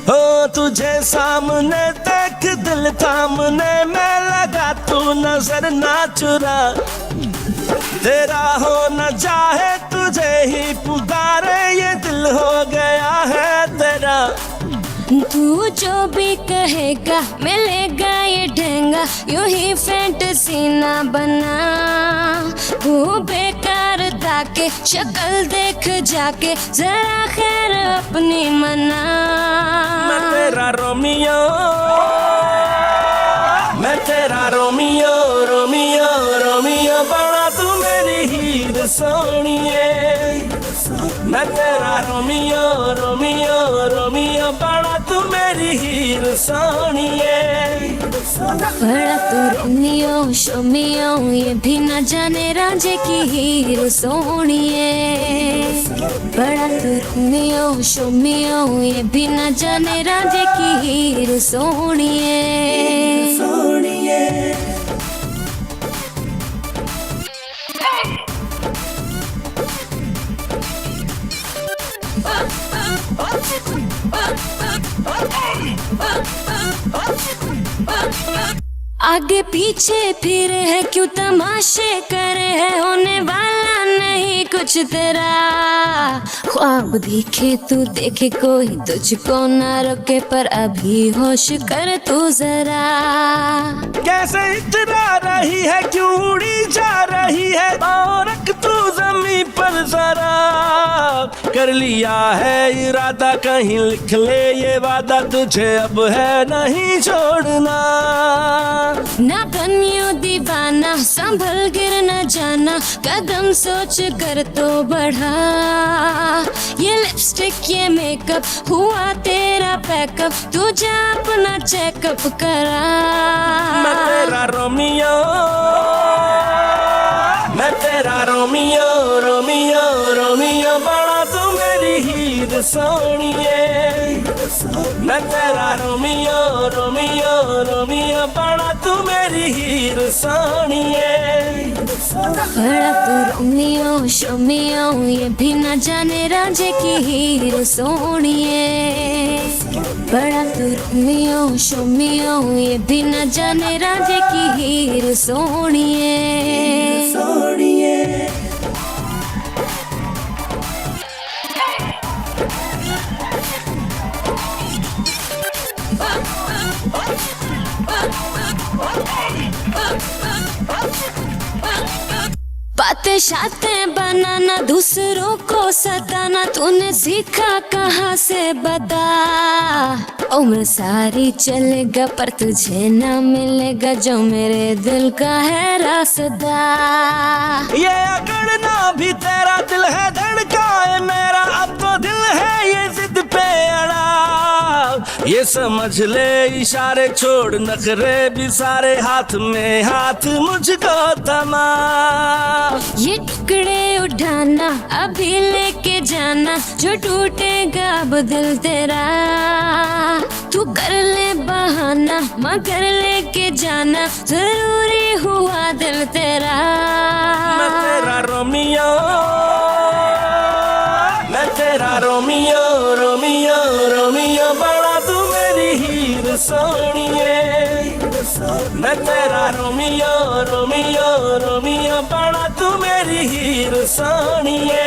हो तुझे सामने देख दिल थामने में लगा, तू नजर ना चुरा। तेरा हो न चाहे तुझे ही पुकारे, ये दिल हो गया है तेरा। तू जो भी कहेगा मिलेगा ये ढेंगा, यूं ही फैंटेसी ना बना। वो बेकार ताके शक्ल देख जाके, जरा खैर अपनी मना। मैं तेरा रोमियो, मैं तेरा रोमियो, रोमियो रोमियो बड़ा तू मेरी हीर सोनिए। मैं तेरा रोमियो, रोमियो रोमियो बड़ा तू मेरी हीर सोनिए। बड़ा तू रोमियो शोमियो, ये भी न जाने राजे की हीर सोनिए। बड़ा तू रोमियो शोमियो, ये भी न जाने राजे की हीर सोनिए। आगे पीछे फिरे है क्यों तमाशे करे है, होने वाला नहीं कुछ तेरा। ख्वाब देखे तू देखे कोई तुझको ना रोके, पर अभी होश कर तू जरा। कैसे इतना रही है क्यों उड़ी जा रही है, और रख तू जमीन पर जरा। कर लिया है इरादा कहीं लिख ले ये वादा, तुझे अब है नहीं छोड़ना। ना बनियो दीवाना संभल गिर न जाना, कदम सोच कर तो बढ़ा। ये लिपस्टिक ये मेकअप हुआ तेरा पैकअप, तू जा अपना चेकअप करा। मैं तेरा रोमियो, मैं तेरा रोमियो, रोमियो रोमियो बड़ा तू मेरी हीर सोनिए। मैं तेरा रोमियो, रोमियो रोमियो बड़ा तू मेरी हीर सोनिए। बड़ा तू रोमियो शोमियो, ये भी न जाने राजे की हीर सोनिए। बड़ा तू रोमियो शोमियो, ये भी न जाने राजे की हीर सोनिए। बातें शातें बनाना दूसरों को सताना, तूने सीखा कहाँ से बता। उम्र सारी चलेगा पर तुझे ना मिलेगा जो मेरे दिल का है रास्ता। ये अकड़ना भी तेरा दिल है, धड़का है मेरा अब तो दिल है ये जिद पे अड़ा। ये समझ ले इशारे छोड़ नखरे भी सारे, हाथ में हाथ मुझको थमा। ये टुकड़े उठाना अभी लेके जाना, जो टूटेगा अब दिल तेरा। तू कर ले बहाना मगर लेके जाना, जरूरी हुआ दिल तेरा। मैं तेरा रोमियो, मैं तेरा रोमियो, रोमियो रोमियो बड़ा तू मेरी हीर सोनिए। मैं तेरा रोमियो, रोमियो रोमियो बड़ा तू मेरी हीर सोनिए।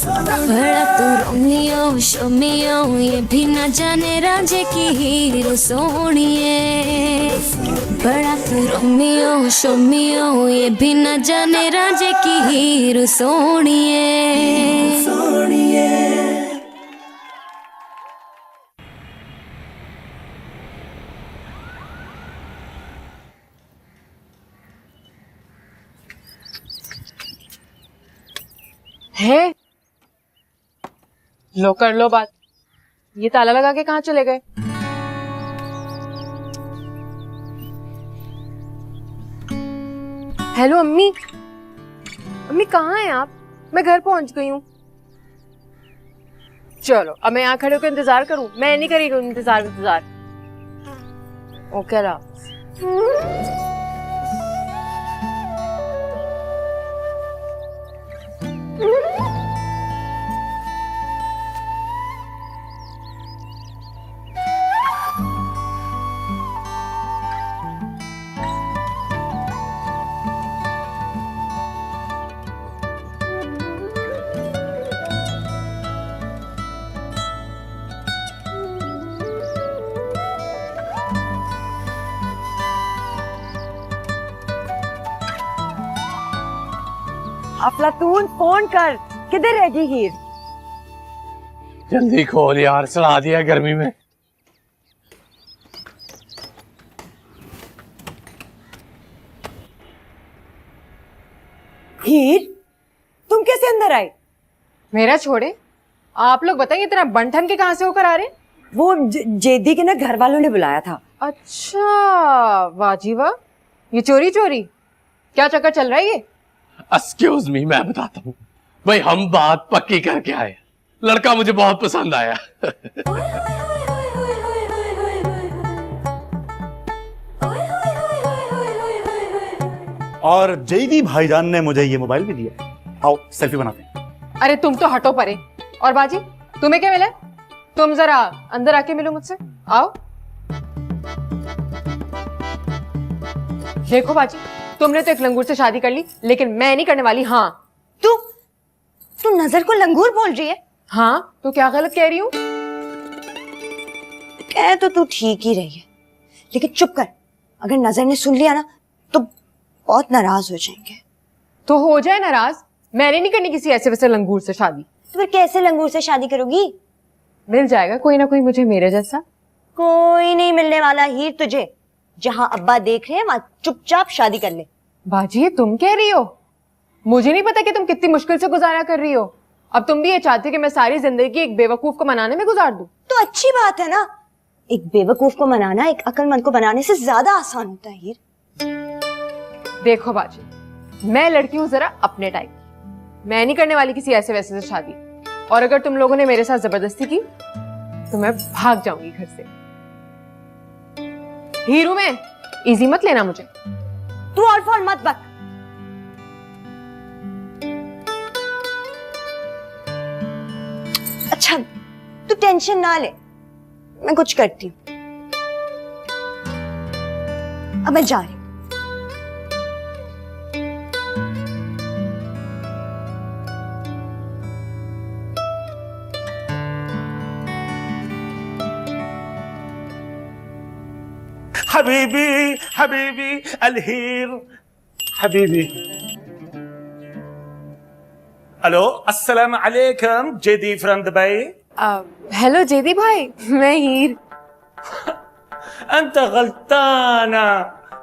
बड़ा तू रोमियो शोमियो, ये भी न जाने राजे की हीर सोनिए। बड़ा तू रोमियो शोमियो, ये भी न जाने राजे की हीर सोनिए। है लो कर लो बात। ये ताला लगा के कहाँ चले गए? हेलो अम्मी, अम्मी कहाँ हैं आप? मैं घर पहुंच गई हूँ। चलो अब मैं यहाँ खड़े होकर इंतजार करूँ? मैं नहीं करेगी इंतजार। ओके ला। अफलातून फोन कर, किधर रहेगी हीर? जल्दी खोल यार, सला दिया गर्मी में। हीर, तुम कैसे अंदर आए? मेरा छोड़े, आप लोग बताइए इतना बंठन के कहाँ से होकर आ रहे हैं? वो जेदी के ना घर वालों ने बुलाया था। अच्छा, वाह जी वाह, ये चोरी चोरी क्या चक्कर चल रहा है ये? एक्सक्यूज मी, मैं बताता हूँ भाई, हम बात पक्की करके आए। लड़का मुझे बहुत पसंद आया। और जेदी भाईजान ने मुझे ये मोबाइल भी दिया। आओ सेल्फी बनाते हैं। अरे तुम तो हटो परे। और बाजी, तुम्हें क्या मिला? तुम जरा अंदर आके मिलो मुझसे, आओ। देखो बाजी, तुमने तो एक लंगूर से शादी कर ली, लेकिन मैं नहीं करने वाली। हाँ तू नजर को लंगूर बोल रही है? हाँ, तो क्या गलत कह रही हूँ? कह तो तू ठीक ही रही है, लेकिन चुप कर। अगर नजर ने सुन लिया ना तो बहुत नाराज हो जाएंगे। तो हो जाए नाराज, मैंने नहीं करनी किसी ऐसे वैसे लंगूर से शादी। तो फिर कैसे लंगूर से शादी करोगी? मिल जाएगा कोई ना कोई मुझे मेरे जैसा। कोई नहीं मिलने वाला हीर तुझे। जहां अब्बा देख रहे हैं वहां चुपचाप शादी कर ले। बाजी, ये तुम कह रही हो? मुझे नहीं पता कि तुम कितनी मुश्किल से गुजारा कर रही हो। अब तुम भी ये चाहती हो कि मैं सारी जिंदगी एक बेवकूफ को मनाने में गुजार दूं? तो अच्छी बात है ना। एक बेवकूफ को मनाना एक अक्लमंद को बनाने से ज्यादा आसान होता है हीर। देखो बाजी, मैं लड़की हूँ जरा अपने टाइप की। मैं नहीं करने वाली किसी ऐसे वैसे से शादी। और अगर तुम लोगों ने मेरे साथ जबरदस्ती की तो मैं भाग जाऊंगी घर से। हीरू में इजी मत लेना मुझे। तू और फॉल मत बक। अच्छा, तू टेंशन ना ले, मैं कुछ करती हूँ। अब मैं जा रही हूँ। हबीबी हबीबी अलहीर हबीबी। हेलो, अस्सलाम अलैकुम जेदी फ्रॉम दुबई। हेलो जेदी भाई, मैं हीर। अंत गलताना,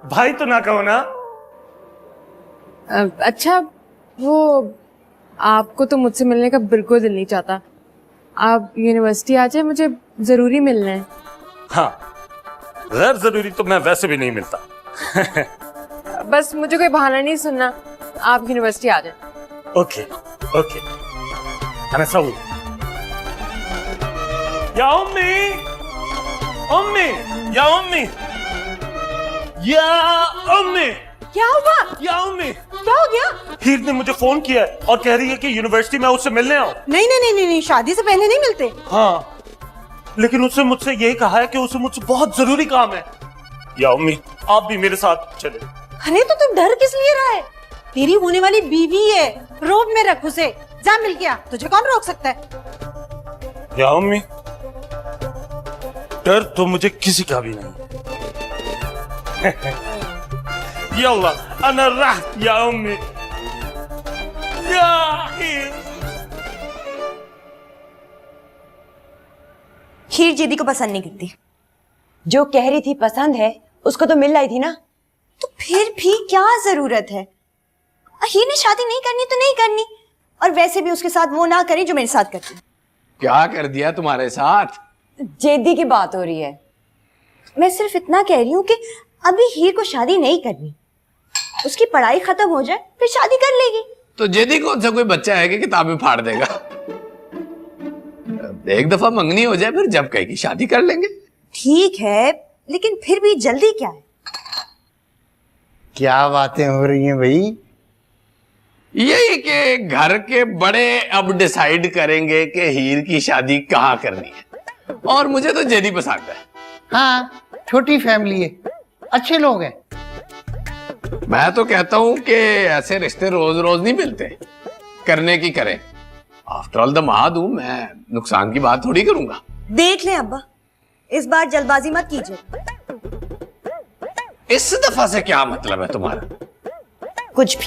भाई तो ना कहो ना। अच्छा, वो आपको तो मुझसे मिलने का बिल्कुल दिल नहीं चाहता। आप यूनिवर्सिटी आ जाए, मुझे जरूरी मिलना है। हाँ, गैर जरूरी तो मैं वैसे भी नहीं मिलता। बस मुझे कोई बहाना नहीं सुनना, आप यूनिवर्सिटी आ जाए। ओके ओके, अना सऊद। या उम्मी उम्मी, या उम्मी, या उम्मी, क्या हुआ? या उम्मी। क्या हो गया? हीर ने मुझे फोन किया है और कह रही है कि यूनिवर्सिटी में उससे मिलने आओ। नहीं नहीं नहीं नहीं, शादी से पहले नहीं मिलते। हाँ, लेकिन उसने मुझसे यही कहा है कि उसे मुझसे बहुत जरूरी काम है। या उम्मी, आप भी मेरे साथ चले। अरे तो तू डर किस लिए रहा है? तेरी होने वाली बीवी है, रोब में रख उसे। जा मिल गया, तुझे कौन रोक सकता है? या उम्मी, डर तो मुझे किसी का भी नहीं। यल्ला अना राह या उम्मी। या हीर जेदी को पसंद नहीं करती। जो कह रही थी पसंद है, उसको तो मिल रही थी ना। तो फिर भी क्या जरूरत है? हीर ने शादी नहीं करनी तो नहीं करनी, और वैसे भी उसके साथ वो ना करे जो मेरे साथ करती। क्या कर दिया तुम्हारे साथ? जेदी की बात हो रही है। मैं सिर्फ इतना कह रही हूँ कि अभी हीर को शादी नहीं करनी। उसकी पढ़ाई खत्म हो जाए फिर शादी कर लेगी। तो जेदी कौन सा कोई बच्चा है कि किताबें फाड़ देगा? एक दफा मंगनी हो जाए, फिर जब कहेगी शादी कर लेंगे। ठीक है, लेकिन फिर भी जल्दी क्या है? क्या बातें हो रही हैं भाई? यही कि घर के बड़े अब डिसाइड करेंगे कि हीर की शादी कहाँ करनी है, और मुझे तो जेदी पसंद है। हाँ, छोटी फैमिली है, अच्छे लोग हैं। मैं तो कहता हूं कि ऐसे रिश्ते रोज रोज नहीं मिलते, करने की करें। आफ्टर ऑल दमाद हूं मैं, नुकसान की बात थोड़ी करूंगा। देख लें अब्बा, इस बार जल्दबाजी मत कीजिए। इस दफा से क्या मतलब है तुम्हारा? कुछ भी।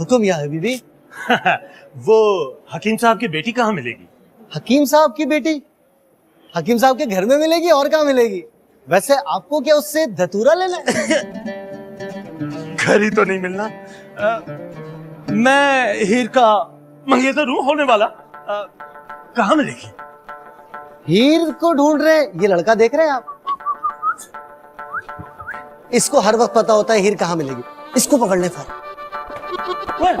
हुक्म या हबीबी। वो हकीम साहब की बेटी कहाँ मिलेगी? हकीम साहब की बेटी हकीम साहब के घर में मिलेगी, और कहाँ मिलेगी? वैसे आपको क्या उससे धतूरा लेना है? घर ही तो नहीं मिलना। मैं हीर का मंगेतर हूँ होने वाला। कहाँ मिलेगी? हीर को ढूंढ रहे हैं, ये लड़का देख रहे हैं आप? इसको हर वक्त पता होता है हीर कहाँ मिलेगी। इसको पकड़ ले फौरन।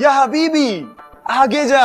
या हबीबी आगे जा।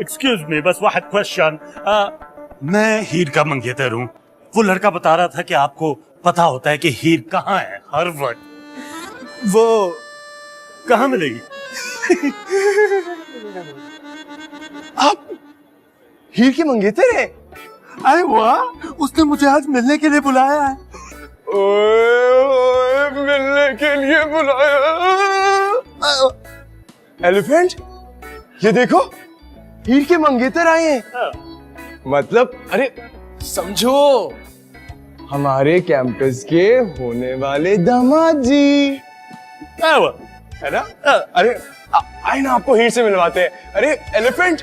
एक्सक्यूज मी, बस वाहिद क्वेश्चन। मैं हीर का मंगेतर हूँ। वो लड़का बता रहा था कि आपको पता होता है कि हीर कहाँ है हर वक्त। वो कहाँ मिलेगी? आप हीर के मंगेतर हैं? अरे वाह, उसने मुझे आज मिलने के लिए बुलाया है। ओए मिलने के लिए बुलाया। एलिफेंट, ये देखो हीर के मंगेतर आए हैं। मतलब अरे समझो, हमारे कैंपस के होने वाले दामाद जी है ना। अरे आए ना, आपको हीर से मिलवाते हैं। अरे एलिफेंट,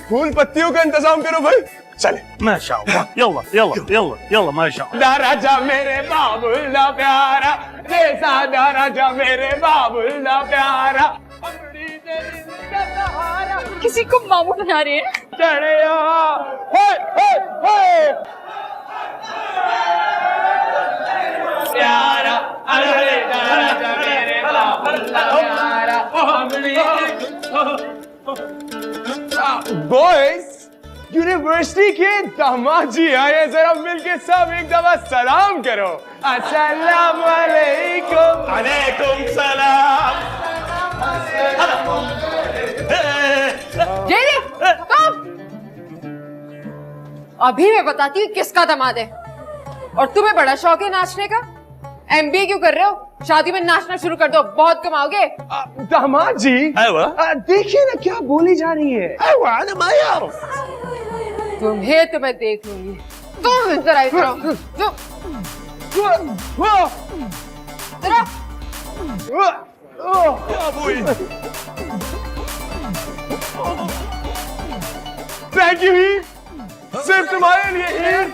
फूल पत्तियों का इंतजाम करो भाई। चले। माशाअल्लाह, यल्ला यल्ला यल्ला यल्ला माशाअल्लाह। दा राजा मेरे बाबुल दा प्यारा, जैसा दा राजा मेरे बाबुल दा प्यारा, किसी को मामू बना रहे हैं। चढ़े प्यारा, अरे दा राजा मेरे बाबुल दा प्यारा। बॉयज, यूनिवर्सिटी के दामाद जी आए हैं, जरा मिलके सब एक दफा सलाम करो। अस्सलाम वालेकुम। वालेकुम सलाम। Jerry, stop! अभी मैं बताती हूँ किसका दामाद है। और तुम्हें बड़ा शौक है नाचने का? MBA क्यों कर रहे हो? शादी में नाचना शुरू कर दो, बहुत कमाओगे। दामाद जी, देखिए ना क्या बोली जा रही है। तुम्हें तो मैं देख लूंगी। तुम इधर आई करो। थैंक यू हीर, सिर्फ तुम्हारे लिए हीर,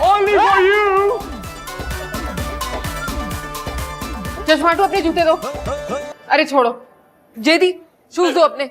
ओनली फॉर यू। चश्मा हटो, अपने जूते दो। अरे छोड़ो, जेदी शूज दो अपने।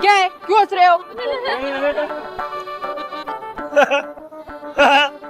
क्या है, क्यों हंस रहे हो?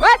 बस।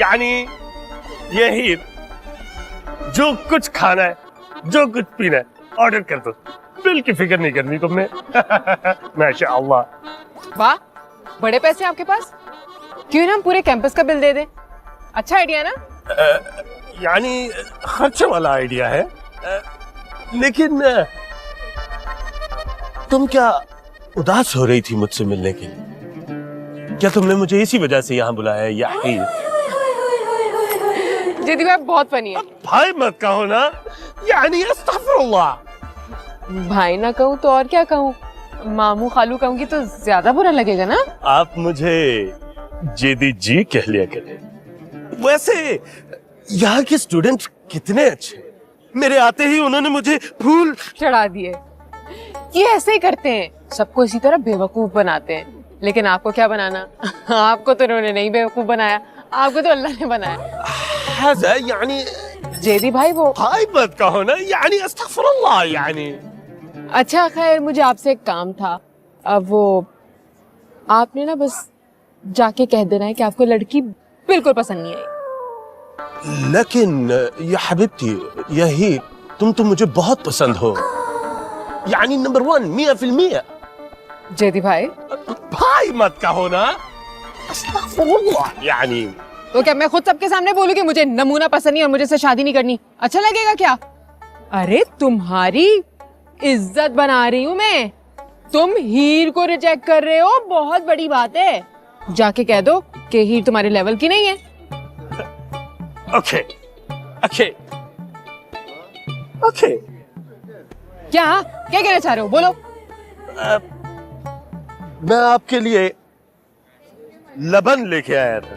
यानी ये हीर जो कुछ खाना है, जो कुछ पीना है, ऑर्डर कर दो, बिल की फिक्र नहीं करनी तुमने। माशाअल्लाह। वाह, बड़े पैसे आपके पास। क्यों ना हम पूरे कैंपस का बिल दे दें? अच्छा आइडिया ना? यानी खर्चे वाला आइडिया है, लेकिन तुम क्या उदास हो रही थी मुझसे मिलने के लिए? क्या तुमने मुझे इसी वजह से यहाँ बुलाया है? या जेदी भाई बहुत फनी है। भाई मत कहो ना, यानी अस्तगफिरुल्लाह। भाई ना कहूँ तो और क्या कहूँ? मामू खालू कहूँगी तो ज्यादा बुरा लगेगा ना? आप मुझे जेदी जी कह लिया करें। वैसे यहाँ के स्टूडेंट कितने अच्छे, मेरे आते ही उन्होंने मुझे फूल चढ़ा दिए। ये ऐसे ही करते हैं, सबको इसी तरह बेवकूफ बनाते हैं। लेकिन आपको क्या बनाना? आपको तो उन्होंने नहीं बेवकूफ बनाया, आपको तो अल्लाह ने बनाया। यानी जेदी भाई वो भाई मत कहो ना, यानी अस्तगफिरुल्लाह। यानी अच्छा खैर, मुझे आपसे एक काम था। अब वो आपने ना बस जाके कह देना है कि आपको लड़की बिल्कुल पसंद नहीं आई। लेकिन या हबीबती, यही तुम तो मुझे बहुत पसंद हो, यानी नंबर 1 100%। जेदी भाई भाई मत कहो ना, अस्तगफिरुल्लाह। यानी तो क्या मैं खुद सबके सामने बोलूं कि मुझे नमूना पसंद नहीं और मुझे से शादी नहीं करनी? अच्छा लगेगा क्या? अरे तुम्हारी इज्जत बना रही हूं मैं। तुम हीर को रिजेक्ट कर रहे हो, बहुत बड़ी बात है। जाके कह दो कि हीर तुम्हारे लेवल की नहीं है। Okay okay okay. क्या कहना चाह रहे हो? बोलो। मैं आपके लिए लबन लेके आया था,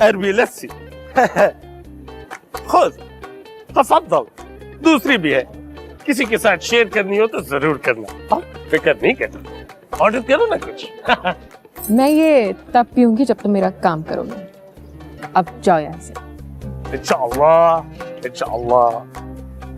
अरबी लस्सी। खुद तफद्दल। दूसरी भी है, किसी के साथ शेयर करनी हो तो जरूर करना, फिक्र नहीं करना। ऑर्डर करो ना कुछ। मैं ये तब पीऊंगी जब तुम मेरा काम करोगे। अब जाओ यहाँ से। इंशाअल्लाह इंशाअल्लाह,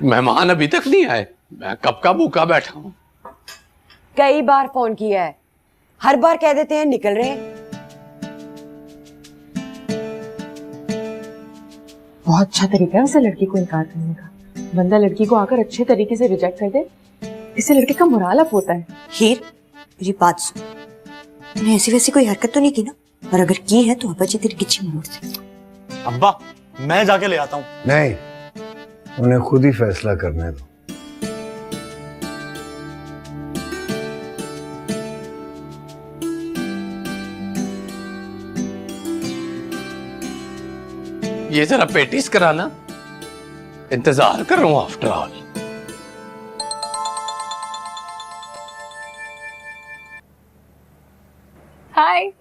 मेहमान अभी तक नहीं आए, मैं कब का भूखा बैठा हूँ। कई बार फोन किया है, हर बार कह देते हैं निकल रहे हैं। बहुत अच्छा तरीका है उसे लड़की को इनकार करने का। बंदा लड़की को आकर अच्छे तरीके से रिजेक्ट कर दे, इससे लड़के का मोराल अप होता है। हीर, मेरी बात सुन, तूने ऐसी वैसी कोई हरकत तो नहीं की ना? और अगर की है तो अब्बा जी तेरी किच्ची मोड़ से। अब्बा, मैं जाके ले आता हूँ। नहीं, उन्हें खुद ही फैसला करने दो। ये जरा पेटिस कराना, इंतजार कर रहा हूं आफ्टर ऑल। हाय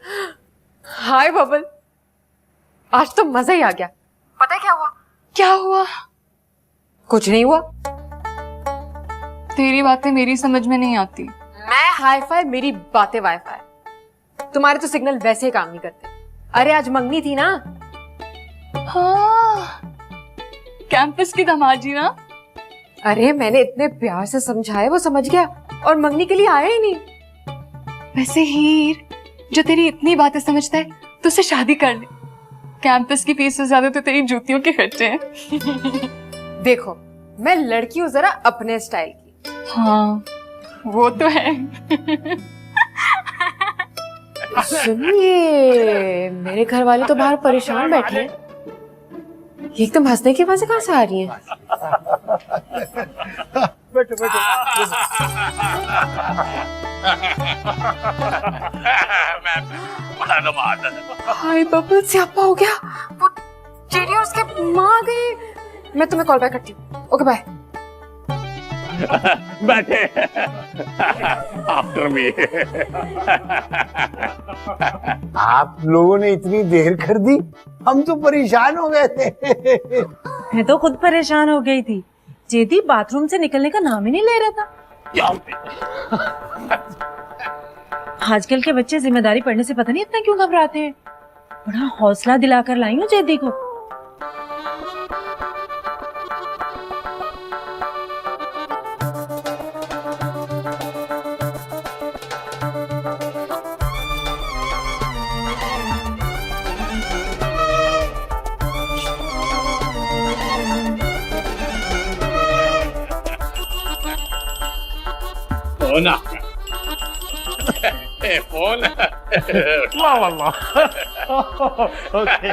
हाय बबल, आज तो मजा ही आ गया। पता है क्या हुआ? क्या हुआ? कुछ नहीं हुआ। तेरी बातें मेरी समझ में नहीं आती। मैं हाई फाई, मेरी बातें वाई फाई। तुम्हारे तो सिग्नल वैसे ही काम नहीं करते। अरे आज मंगनी थी ना। हाँ, कैंपस की दामाजी ना। अरे मैंने इतने प्यार से समझाया, वो समझ गया और मंगनी के लिए आया ही नहीं। वैसे हीर, जो तेरी इतनी बातें समझता है तो उससे शादी कर ले। कैंपस की फीस से ज्यादा तो तेरी जूतियों के खर्चे हैं। देखो, मैं लड़की हूँ जरा अपने स्टाइल की। हाँ, वो तो है। सुनिए, मेरे घर वाले तो बाहर परेशान बैठे हैं। ये एकदम हंसने की आवाजें कहाँ से आ रही हैं? बैठो बैठो। हाय बबल, स्यापा हो गया। वो जेडी और उसके माँ आ गई। मैं तुम्हें कॉल बैक करती हूँ। Okay bye. बैठे आफ्टर मी। आप लोगों ने इतनी देर कर दी, हम तो परेशान हो गए थे। मैं तो खुद परेशान हो गई थी। जेदी बाथरूम से निकलने का नाम ही नहीं ले रहा था। आजकल के बच्चे जिम्मेदारी पड़ने से पता नहीं इतना क्यों घबराते हैं। बड़ा हौसला दिलाकर लाई हूँ जेदी को। फोन आ फोन वाह वाह ओके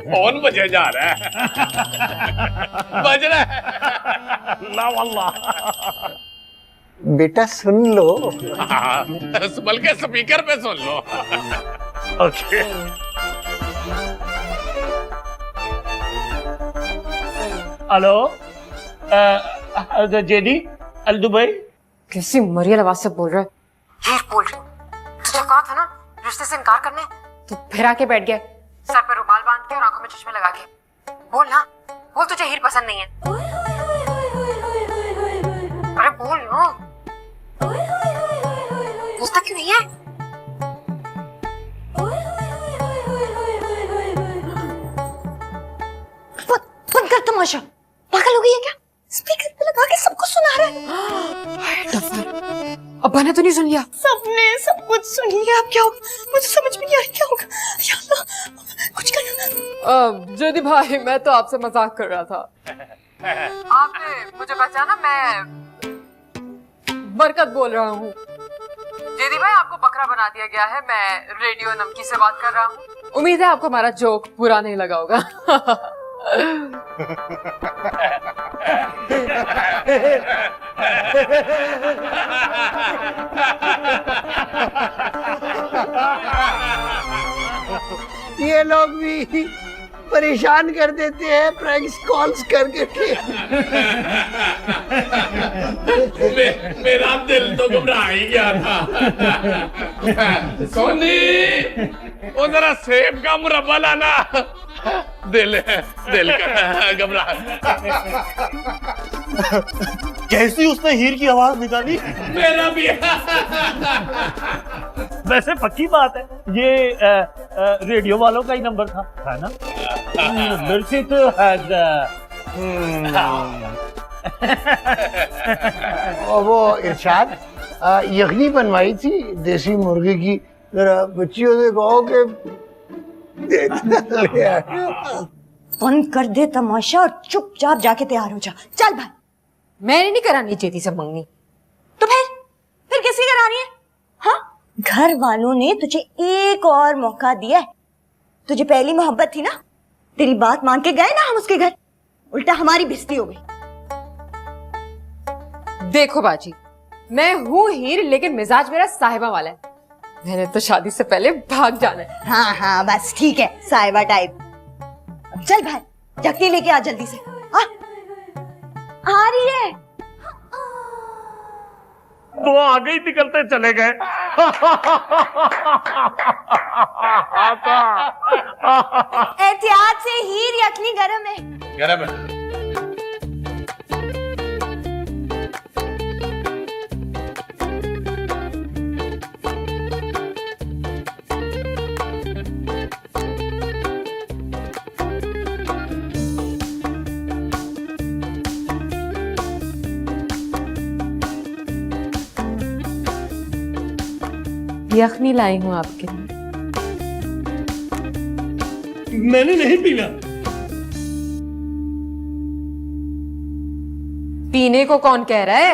फोन बजे जा रहा है बज रहा है ला वाला बेटा सुन लो। बल्कि स्पीकर पे सुन लो। ओके हेलो जेडी अल दुबई कैसी मरियल आवाज से बोल रहा है? हीर बोल रही हूँ। तुझे कहा था ना रिश्ते से इनकार करने, तू फिर आके बैठ गया सर पे रुमाल बांध के और आंखों में चश्मे लगा के। बोल ना, बोल तुझे हीर पसंद नहीं है। अरे बोल ना, पूछता क्यों नहीं है? बंद कर तमाशा, पागल हो गई है क्या? स्पीकर पे लगा के सबको सुना रहा है। अब्बा ने तो नहीं सुन लिया? सबने सब कुछ सुन लिया। अब क्या होगा? मुझे समझ में नहीं आ रहा क्या होगा। या अल्लाह, कुछ करना। जदी भाई, मैं तो आपसे मजाक कर रहा था। आपने मुझे पहचाना? मैं बरकत बोल रहा हूँ। जेदी भाई, आपको बकरा बना दिया गया है। मैं रेडियो नमकी से बात कर रहा हूँ। उम्मीद है आपको हमारा जोक बुरा नहीं लगा होगा। ये लोग भी परेशान कर देते हैं प्रैंक्स कॉल्स करके। मेरा दिल तो घबरा ही गया था। सोनी, वो जरा सेब का मुरब्बा लाना। दिल का घबरा। कैसी उसने हीर की आवाज निकाली? मेरा भी। वैसे पक्की बात है, ये रेडियो वालों का ही नंबर था, है ना? Nursit has और वो इरशाद यखनी बनवाई थी देसी मुर्गे की, जरा बच्चियों से कहो कि बंद कर दे तमाशा और चुपचाप जाके तैयार हो जा। चल भाई। मैंने नहीं करानी जेदी से मंगनी। तो फिर किसकी करानी है? हाँ, घर वालों ने तुझे एक और मौका दिया है। तुझे पहली मोहब्बत थी ना, तेरी बात मान के गए ना हम उसके घर, उल्टा हमारी बेइज्जती हो गई। देखो बाजी, मैं हूँ हीर, लेकिन मिजाज मेरा साहिबा वाला है। मैंने तो शादी से पहले भाग जाना है। हाँ हाँ, बस ठीक है, साहिबा टाइप। चल भाई, जगती लेके आ जल्दी से। आ रही है। वो आगे ही निकलते चले गए। एहतियात से, हीर यखनी गरम है। गरम है। यखनी लाई हूँ आपके लिए। मैंने नहीं पीना। पीने को कौन कह रहा है?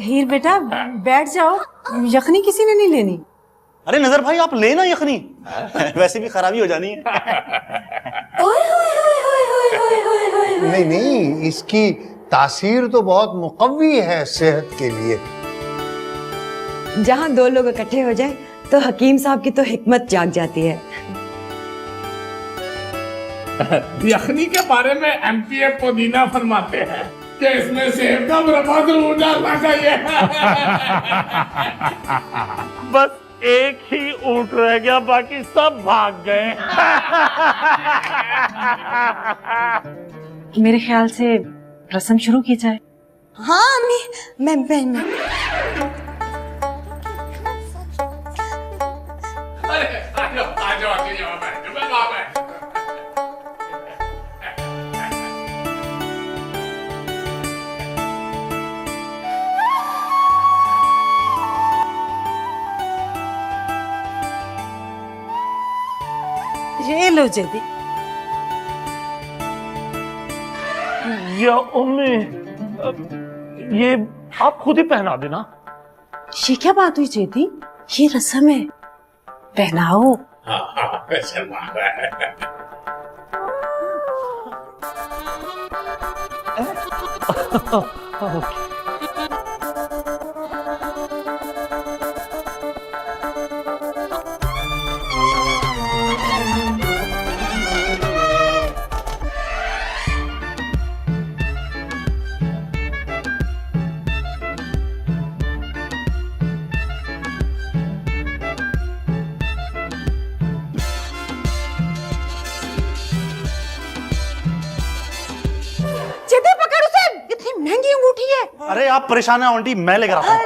हीर बेटा बैठ जाओ, यखनी किसी ने नहीं लेनी। अरे नजर भाई, आप लेना यखनी, वैसे भी खराबी हो जानी है। नहीं नहीं, इसकी तासीर तो बहुत मुकव्वी है सेहत के लिए। जहाँ दो लोग इकट्ठे हो जाए तो हकीम साहब की तो हिकमत जाग जाती है। यखनी के बारे में एमपीए पुदीना फरमाते हैं कि इसमें सेब का मुरब्बा जरूर डालना चाहिए। बस एक ही ऊंट रह गया, बाकी सब भाग गए। मेरे ख्याल से रस्म शुरू की जाए। हाँ अम्मी, मैं अरे आ जाओ आ जाओ आ जाओ, मैं बाप है। ये लो जदी। या उम्मी, ये आप खुद ही पहना देना। ये क्या बात हुई जेदी? ये रस्म है, पहनाओ। हाँ, जेदी पकड़ उसे, इतनी महंगी अंगूठी है। अरे आप परेशान है आंटी, मैं लेकर आता हूँ।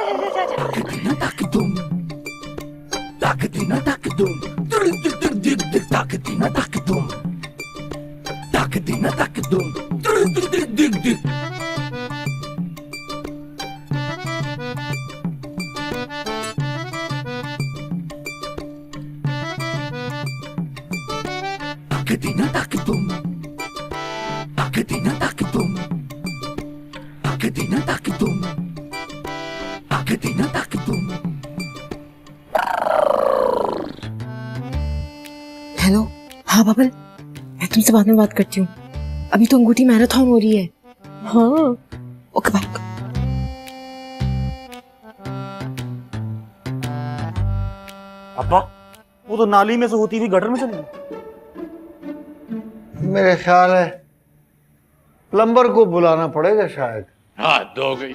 हेलो, हाँ बाबल, मैं तुमसे बाद में बात करती हूँ। अभी तो अंगूठी मैराथन हो रही है। हाँ, ओके बाय। अब्बा, वो तो नाली में से होती हुई गटर में चली गई। मेरे ख्याल है प्लम्बर को बुलाना पड़ेगा शायद। हद हो गई।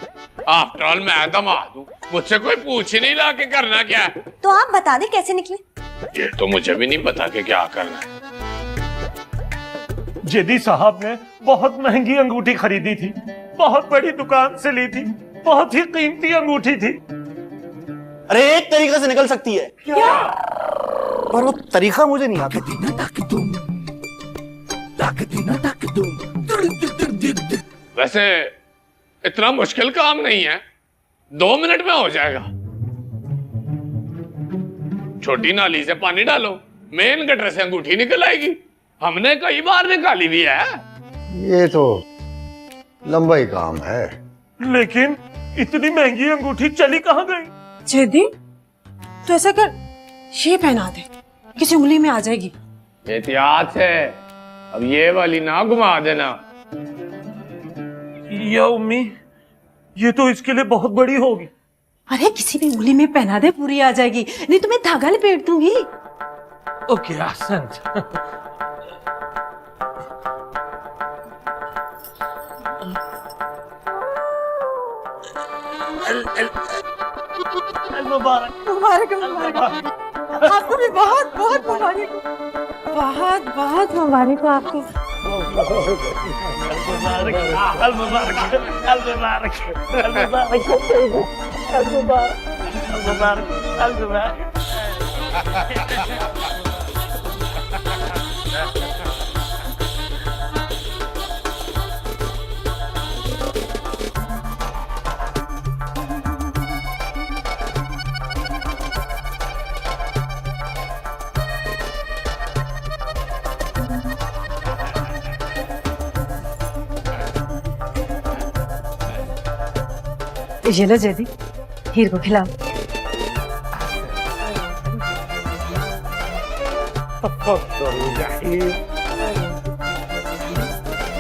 आफ्टर ऑल मैं दामाद हूँ, मुझसे कोई पूछ ही नहीं ला के करना क्या है। तो आप बता दे कैसे निकले। ये तो मुझे भी नहीं पता कि क्या करना है। जेदी साहब ने बहुत महंगी अंगूठी खरीदी थी, बहुत बड़ी दुकान से ली थी, बहुत ही कीमती अंगूठी थी। अरे एक तरीके से निकल सकती है क्या? पर वो तरीका मुझे नहीं आता। वैसे इतना मुश्किल काम नहीं है, 2 मिनट में हो जाएगा। छोटी नाली से पानी डालो, मेन गटर से अंगूठी निकल आएगी। हमने कई बार निकाली भी है। ये तो लंबा ही काम है। लेकिन इतनी महंगी अंगूठी चली कहाँ गई? जेदी, तो ऐसा कर, ये पहना दे, किसी उंगली में आ जाएगी। एहतियात से, अब ये वाली ना घुमा देना। या उम्मी, ये तो इसके लिए बहुत बड़ी होगी। अरे किसी भी उंगली में पहना दे, पूरी आ जाएगी। नहीं तो मैं धागा लपेट दूंगी। Okay, ahsant। मुबारक मुबारक मुबारक, आपको भी बहुत बहुत मुबारक, बहुत बहुत मुबारक हो आपको। ये लो जेदी, हीर को खिलाओ।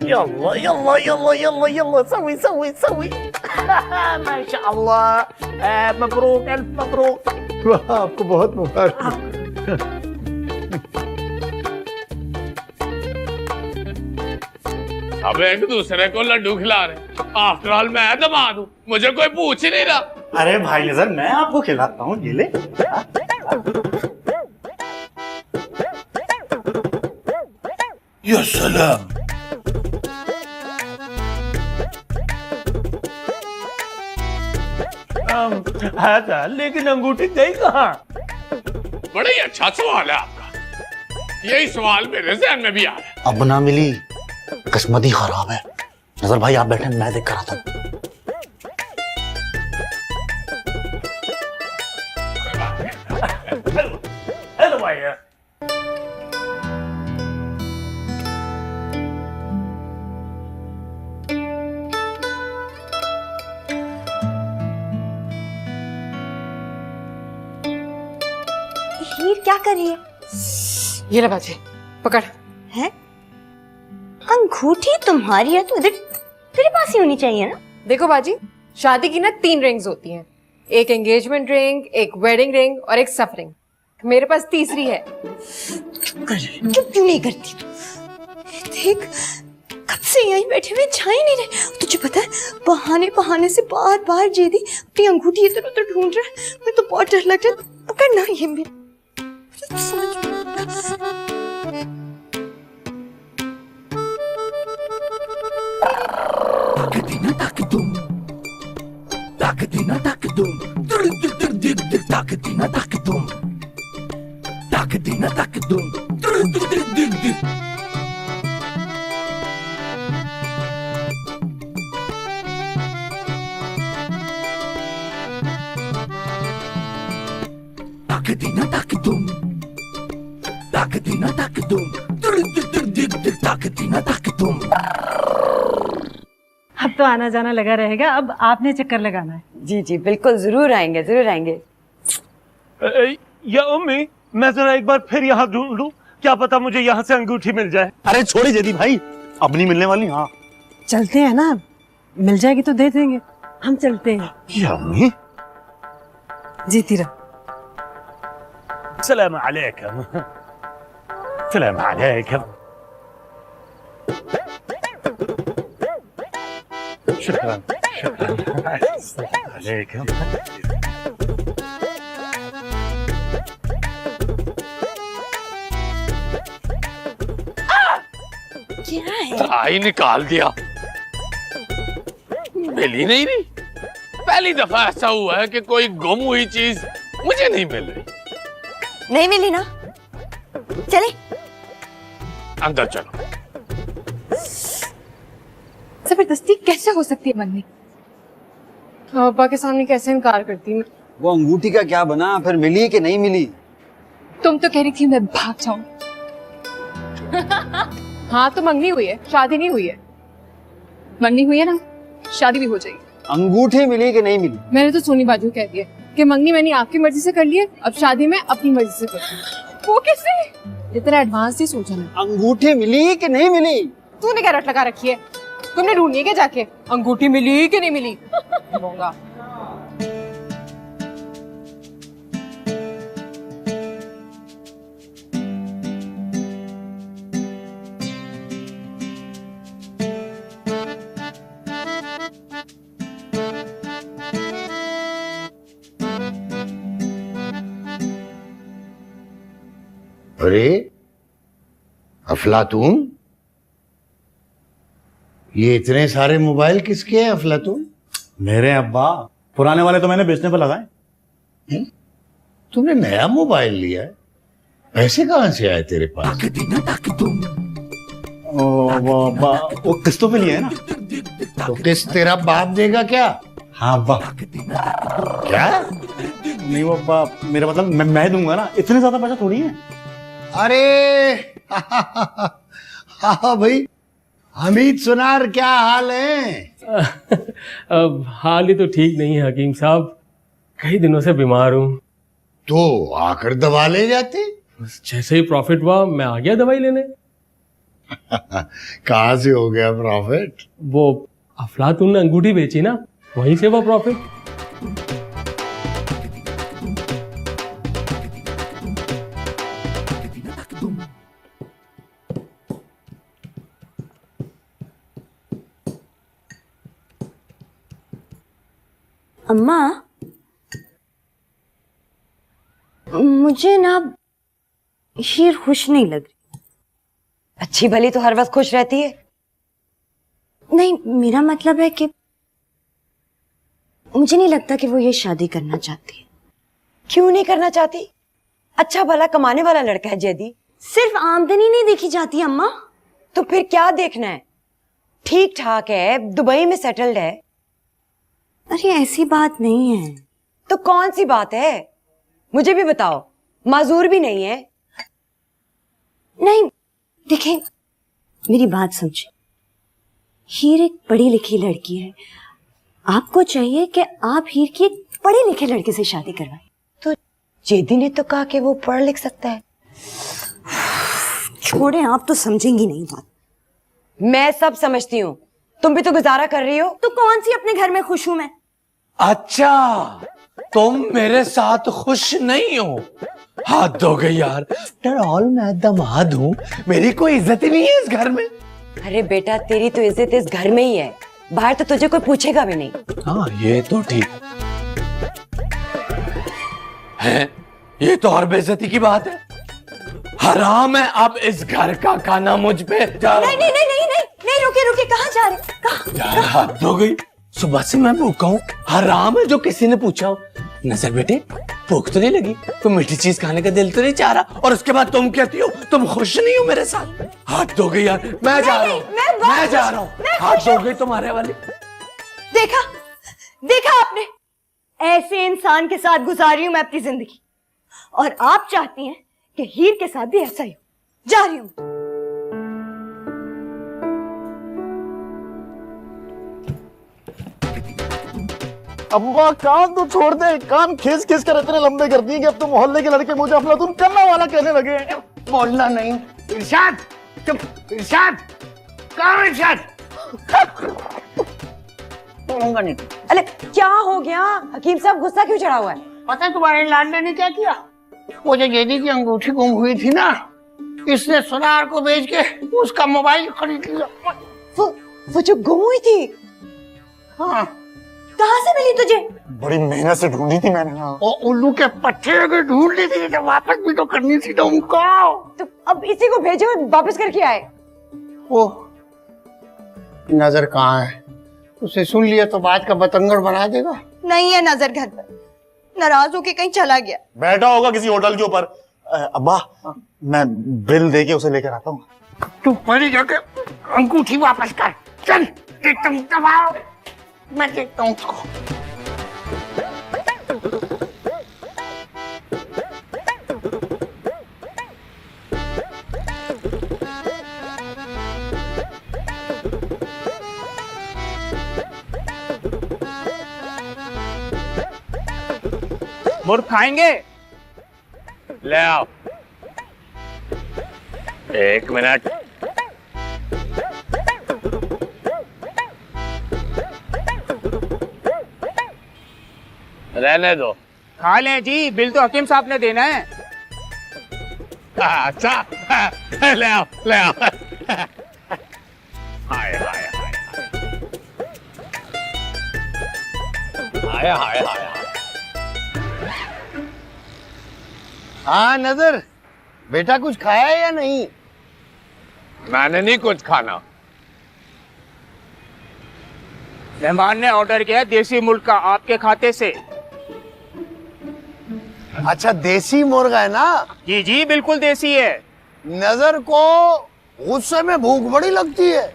यल्ला यल्ला यल्ला यल्ला यल्ला सवी सवी सवी माशाअल्लाह, मबरूक अल्फ मबरूक। वाह, आपको बहुत मुबारक। अब एक दूसरे को लड्डू खिला रहे। आफ्टर ऑल मैं दामाद हूँ, मुझे कोई पूछ ही नहीं रहा। अरे भाई नजर, मैं आपको खिलाता हूँ, ये ले। या सलाम। था, लेकिन अंगूठी गई कहाँ? बड़ा ही अच्छा सवाल है आपका। यही सवाल मेरे ज़हन में भी आ रहा है। अब ना मिली, किस्मत ही खराब है। नजर भाई आप बैठे, मैं देख कर आता हूँ। हेलो भैया। हीर क्या कर रही है? ये ले बाजी, पकड़। है अंगूठी तुम्हारी है तो इधर तेरे पास ही होनी चाहिए ना। देखो बाजी, शादी की ना 3 रिंग्स होती हैं, एक एंगेजमेंट रिंग, एक वेडिंग रिंग और एक सफ रिंग। मेरे पास तीसरी है। क्यों नहीं करती तू? देख, कब से यहीं बैठे हुए जा ही नहीं रहे। तुझे पता है, बहाने बहाने से बार बार जेदी अपनी अंगूठी इधर उधर ढूंढ रहा है। मुझे तो बहुत डर लग रहा है। पकड़ना ये मेरे, समझ में अब तो आना जाना लगा रहेगा, अब आपने चक्कर लगाना है। जी जी बिल्कुल, जरूर आएंगे जरूर आएंगे। या उम्मी, मैं जरा एक बार फिर यहाँ ढूंढ लूं, क्या पता मुझे यहाँ से अंगूठी मिल जाए। अरे छोड़ी जेदी भाई, अब नहीं मिलने वाली। हाँ चलते हैं ना, मिल जाएगी तो दे देंगे। हम चलते हैं। या अम्मी, जीती रहो। सलाम अलैकुम। सलाम अलैकुम। शुक्रान शुक्रान अलैकुम। क्या है? ट्राई निकाल दिया, मिली नहीं रही। पहली दफा ऐसा हुआ है कि कोई गुम हुई चीज मुझे नहीं मिल रही। नहीं मिली ना, चले अंदर चलो। जबरदस्ती कैसे हो सकती है मन्नी? पापा के सामने कैसे इनकार करती मैं? वो अंगूठी का क्या बना, फिर मिली कि नहीं मिली? तुम तो कह रही थी मैं भाग जाऊं। हाँ तो मंगनी हुई है, शादी नहीं हुई है। मंगनी हुई है ना, शादी भी हो जाएगी। अंगूठी मिली कि नहीं मिली? मैंने तो सोनी बाजू कह दिया कि मंगनी मैंने आपकी मर्जी से कर ली है, अब शादी मैं अपनी मर्जी से करूँ। वो कैसे? इतना एडवांस ही सोचा ना। अंगूठी मिली कि नहीं मिली? तूने क्या रट लगा रखी है? तुमने ढूंढनी है क्या जाके अंगूठी मिली कि नहीं मिली? होगा। अरे अफलातून, ये इतने सारे मोबाइल किसके हैं अफलातून? मेरे अब्बा, पुराने वाले तो मैंने बेचने पर लगाए। तुमने नया मोबाइल लिया है? पैसे कहाँ से आए तेरे पास? वो किस्तों पे लिए है ना। तो किस्त तेरा बाप देगा क्या? हाँ अब्बा। क्या? नहीं वो अब्बा, मेरा मतलब मैं दूंगा ना, इतने ज्यादा पैसा थोड़ी है। अरे हाँ भाई, हमीद सुनार क्या हाल है? अब हाल ही तो ठीक नहीं है हकीम साहब, कई दिनों से बीमार हूँ। तो आकर दवा ले जाते। जैसे ही प्रॉफिट हुआ मैं आ गया दवाई लेने। कहाँ से हो गया प्रॉफिट? वो अफलातून ने अंगूठी बेची ना, वहीं से वो प्रॉफिट। अम्मा, मुझे ना हीर खुश नहीं लग रही। अच्छी भली तो हर वक्त खुश रहती है। नहीं, मेरा मतलब है कि मुझे नहीं लगता कि वो ये शादी करना चाहती है। क्यों नहीं करना चाहती? अच्छा भला कमाने वाला लड़का है जैदी। सिर्फ आमदनी नहीं देखी जाती अम्मा। तो फिर क्या देखना है? ठीक ठाक है, दुबई में सेटल्ड है। अरे ऐसी बात नहीं है। तो कौन सी बात है? मुझे भी बताओ। माजूर भी नहीं है। नहीं देखें, मेरी बात समझे। हीर एक पढ़ी लिखी लड़की है। आपको चाहिए कि आप हीर की एक पढ़े लिखे लड़के से शादी करवाएं। तो जेदी ने तो कहा कि वो पढ़ लिख सकता है। छोड़े, आप तो समझेंगी नहीं बात। मैं सब समझती हूँ। तुम भी तो गुजारा कर रही हो। तो कौन सी अपने घर में खुश हूं मैं? अच्छा, तुम मेरे साथ खुश नहीं हो? हाथ धो गई यार। आफ्टर ऑल मैं दामाद हूँ, मेरी कोई इज्जत ही नहीं है इस घर में। अरे बेटा, तेरी तो इज्जत इस घर में ही है, बाहर तो तुझे कोई पूछेगा भी नहीं। हाँ ये तो ठीक है। ये तो और बेइज्जती की बात है। हराम है अब इस घर का खाना मुझ पे। नहीं नहीं नहीं नहीं नहीं नहीं, रुके रुके, कहाँ जा रहे? कहाँ? यार हद हो गई, सुबह से मैं भूखा हूँ। हराम है जो किसी ने पूछा हो। नजर बेटे, भूख तो नहीं लगी? तुम मीठी चीज खाने का दिल तो नहीं चाह रहा? और उसके बाद तुम कहती हो तुम खुश नहीं हो मेरे साथ। हाथ धो गई यार, मैं जा रहा हूँ, मैं जा रहा हूँ। हाथ धो गई तुम्हारे वाली। देखा देखा आपने, ऐसे इंसान के साथ गुजारी हूं मैं अपनी जिंदगी, और आप चाहती हैं कि हीर के साथ भी ऐसा ही हो। जा रही हूं। अम्मा कान तो छोड़ दे, कान खींच खींच कर इतने लंबे कर दिए कि अब तो मोहल्ले के लड़के मुझे अफलातून करने वाला कहने लगे। बोलना नहीं। इरशाद, चुप। इरशाद, कहाँ है इरशाद? बोलूंगा नहीं। अरे क्या हो गया हकीम साहब, गुस्सा क्यों चढ़ा हुआ है? पता है तुम्हारे लाडले ने क्या किया? वो जो जेदी की अंगूठी गुम हुई थी ना, इसने सुनार को बेच के उसका मोबाइल खरीद लिया। वो जो गुम हुई थी? हाँ। कहाँ से मिली तुझे? बड़ी मेहनत से ढूंढी थी मैंने। और उल्लू के पट्टे अगर ढूंढ ली थी तो वापस भी तो करनी थी तुमको। तो अब इसी को भेजो, वापस करके आए। वो नजर कहाँ है? उसे सुन लिया तो बात का बतंगड़ बना देगा। नहीं है नजर घर पर, नाराज होके कहीं चला गया। बैठा होगा किसी होटल के ऊपर। अब्बा, मैं बिल दे के उसे लेकर आता हूँ। तू पहले जाके अंगूठी वापस कर। चल, तुम दबाओ, मैं देखता हूँ उसको। मुर्ग खाएंगे? ले आओ। एक मिनट। रहने दो। खा लें जी, बिल तो हकीम साहब ने देना है। अच्छा, ले आओ, ले आओ। हाय हाय हाय हाय हाय हाय। हाँ नजर बेटा, कुछ खाया है या नहीं? मैंने नहीं कुछ खाना। मेहमान ने ऑर्डर किया देसी मुर्ग का आपके खाते से। अच्छा, देसी मुर्गा है ना? जी जी, बिल्कुल देसी है। नजर को गुस्से में भूख बड़ी लगती है।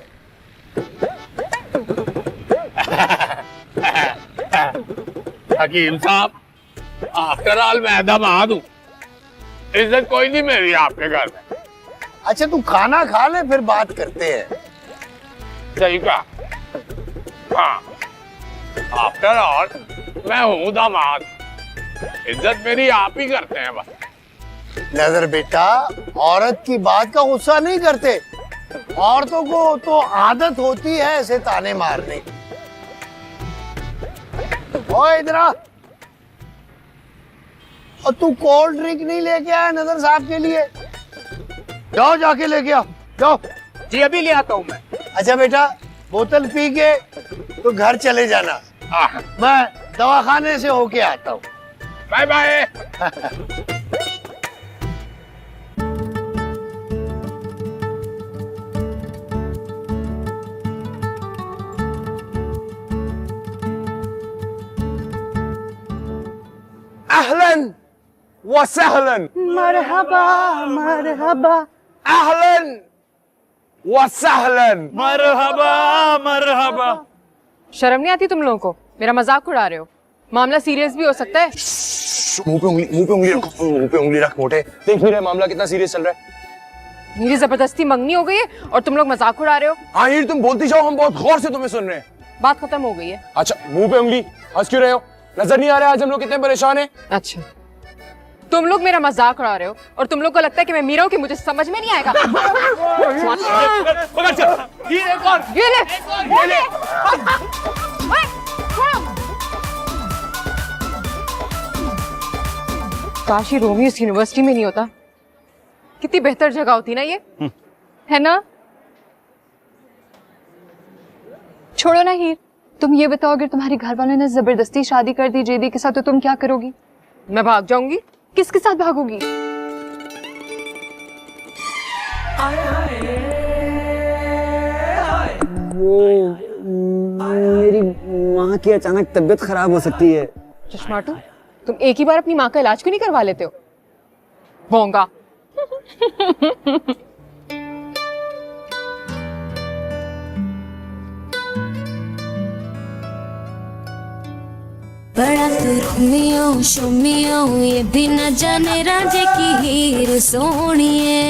हकीम साहब, आफ्टर ऑल मैं दामाद हूँ, इज्जत कोई नहीं मेरी आपके घर में। अच्छा, तू खाना खा ले, फिर बात करते हैं। सही कहा। हाँ, आफ्टर ऑल मैं हूँ दामाद, इज्जत मेरी आप ही करते हैं बस। नजर बेटा, औरत की बात का गुस्सा नहीं करते, औरतों को तो आदत होती है ऐसे ताने मारने की। ओए इधर आ। और तू कोल्ड ड्रिंक नहीं लेके आया नजर साहब के लिए? जाओ जाके लेके आओ, जाओ। जी अभी ले आता हूँ मैं। अच्छा बेटा, बोतल पी के तो घर चले जाना। मैं दवाखाने से होके आता हूँ। Bye bye. अहलन व सहलन, मरहबा मरहबा, अहलन व सहलन, मरहबा मरहबा। शर्म नहीं आती तुम लोगों को? मेरा मजाक उड़ा रहे हो? मामला सीरियस भी हो सकता है। मुंह पे उंगली रख, मुंह पे उंगली रख मोटे। देख नहीं रहे मामला कितना सीरियस चल रहा है। मेरी जबरदस्ती मंगनी हो गई है और तुम लोग मजाक उड़ा रहे हो। हाँ हीर, तुम बोलती जाओ, हम बहुत गौर से तुम्हें सुन रहे हैं। बात खत्म हो गई है। अच्छा, मुंह पे उंगली, हंस क्यों रहे हो? नजर नहीं आ रहा आज हम लोग कितने परेशान हैं? अच्छा, तुम लोग मेरा मजाक उड़ा रहे हो और तुम लोग को लगता है कि मैं मीरा हूं कि मुझे समझ में नहीं आएगा। ये ले। काश ये रोमियो इस यूनिवर्सिटी में नहीं होता, कितनी बेहतर जगह होती ना ये। है ना? छोड़ो ना हीर, तुम ये बताओ अगर तुम्हारे घर वालों ने जबरदस्ती शादी कर दी जेदी के साथ तो तुम क्या करोगी? मैं भाग जाऊंगी। किसके साथ भागोगी? वो मेरी माँ की अचानक तबीयत खराब हो सकती है। चश्माटू, तुम एक ही बार अपनी माँ का इलाज क्यों नहीं करवा लेते हो? बोंगा। बड़ा तू रोमियो शोमियो ये भी न जाने राजे की हीर सोनिए।